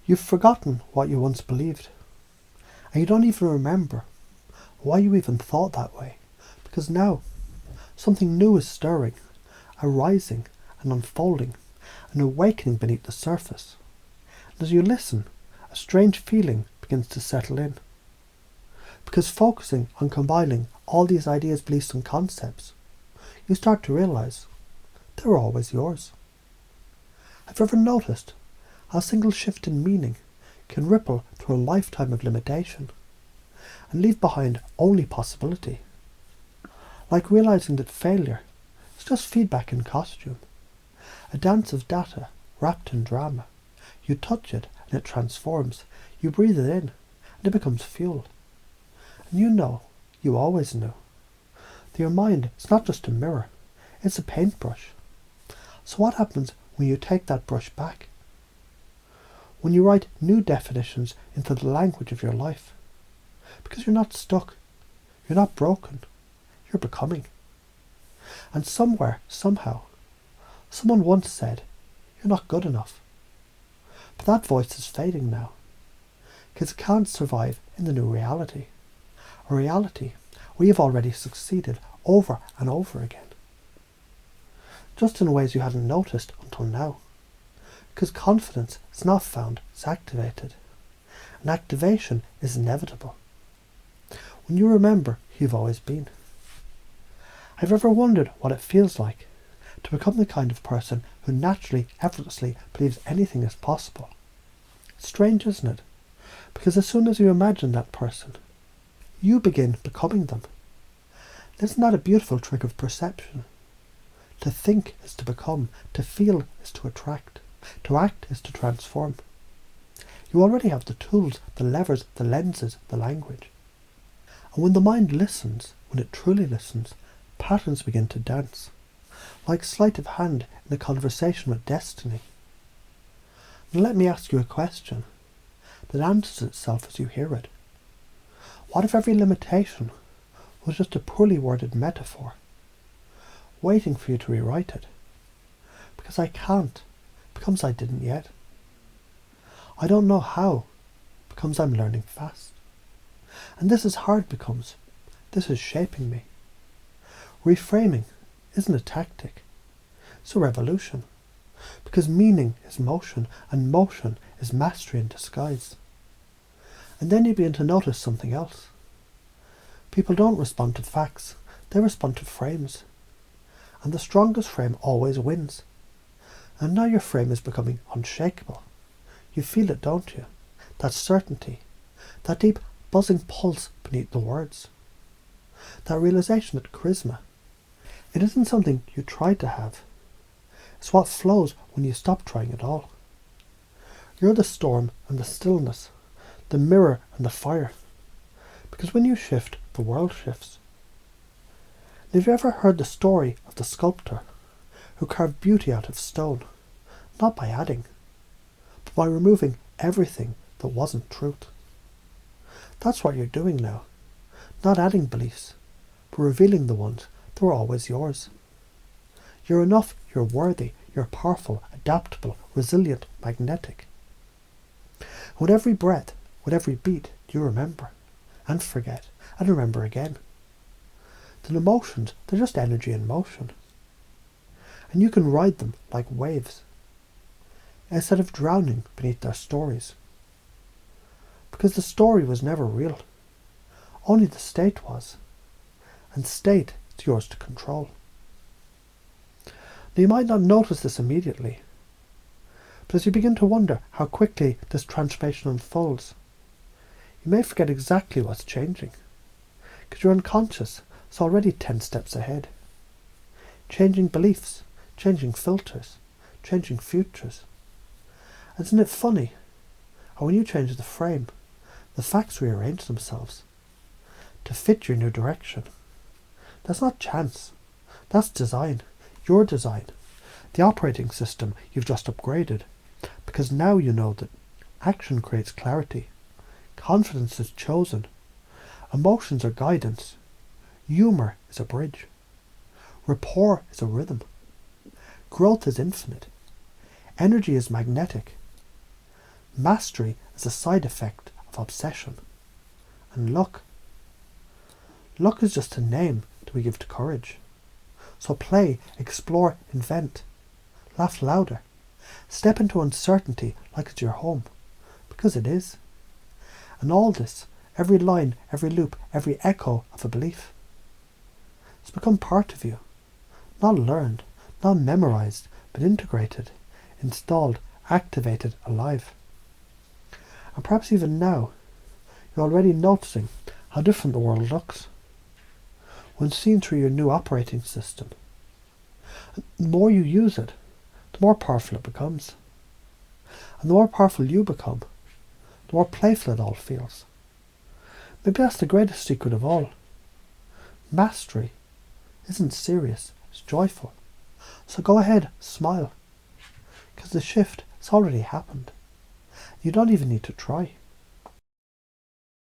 You've forgotten what you once believed, and you don't even remember why you even thought that way, because now something new is stirring, arising and unfolding, an awakening beneath the surface. And as you listen, a strange feeling begins to settle in. Because focusing on combining all these ideas, beliefs and concepts, you start to realise they were always yours. Have you ever noticed how a single shift in meaning can ripple through a lifetime of limitation and leave behind only possibility? Like realising that failure is just feedback in costume, a dance of data wrapped in drama. You touch it and it transforms. You breathe it in and it becomes fuel. And you always knew, that your mind is not just a mirror, it's a paintbrush. So what happens when you take that brush back? When you write new definitions into the language of your life? Because you're not stuck, you're not broken, you're becoming. And somewhere, somehow, someone once said, you're not good enough. But that voice is fading now, because it can't survive in the new reality. A reality where you've already succeeded over and over again. Just in ways you hadn't noticed until now. Because confidence is not found, it's activated. And activation is inevitable. When you remember who you've always been. Have you ever wondered what it feels like to become the kind of person who naturally, effortlessly believes anything is possible? It's strange, isn't it? Because as soon as you imagine that person, you begin becoming them. Isn't that a beautiful trick of perception? To think is to become, to feel is to attract, to act is to transform. You already have the tools, the levers, the lenses, the language. And when the mind listens, when it truly listens, patterns begin to dance, like sleight of hand in a conversation with destiny. And let me ask you a question that answers itself as you hear it. What if every limitation was just a poorly worded metaphor, waiting for you to rewrite it? Because I can't, because I didn't yet. I don't know how, because I'm learning fast. And this is hard because this is shaping me. Reframing isn't a tactic, it's a revolution. Because meaning is motion, and motion is mastery in disguise. And then you begin to notice something else. People don't respond to facts, they respond to frames. And the strongest frame always wins. And now your frame is becoming unshakable. You feel it, don't you? That certainty, that deep buzzing pulse beneath the words. That realization that charisma, it isn't something you try to have. It's what flows when you stop trying at all. You're the storm and the stillness, the mirror and the fire. Because when you shift, the world shifts. Have you ever heard the story of the sculptor who carved beauty out of stone, not by adding, but by removing everything that wasn't truth? That's what you're doing now, not adding beliefs, but revealing the ones that were always yours. You're enough, you're worthy, you're powerful, adaptable, resilient, magnetic. With every breath, with every beat, you remember, and forget, and remember again. The emotions, they're just energy in motion. And you can ride them like waves, instead of drowning beneath their stories. Because the story was never real. Only the state was. And state is yours to control. Now you might not notice this immediately, but as you begin to wonder how quickly this transformation unfolds, you may forget exactly what's changing, because your unconscious is already 10 steps ahead. Changing beliefs, changing filters, changing futures. And isn't it funny how when you change the frame, the facts rearrange themselves to fit your new direction? That's not chance, that's design, your design, the operating system you've just upgraded, because now you know that action creates clarity, confidence is chosen, emotions are guidance, humour is a bridge, rapport is a rhythm, growth is infinite, energy is magnetic. Mastery is a side effect of obsession. And luck is just a name that we give to courage. So play, explore, invent. Laugh louder. Step into uncertainty like it's your home. Because it is. And all this, every line, every loop, every echo of a belief, it's become part of you. Not learned, not memorized, but integrated, installed, activated, alive. And perhaps even now, you're already noticing how different the world looks when seen through your new operating system. The more you use it, the more powerful it becomes. And the more powerful you become, the more playful it all feels. Maybe that's the greatest secret of all. Mastery isn't serious, it's joyful. So go ahead, smile. Because the shift has already happened. You don't even need to try.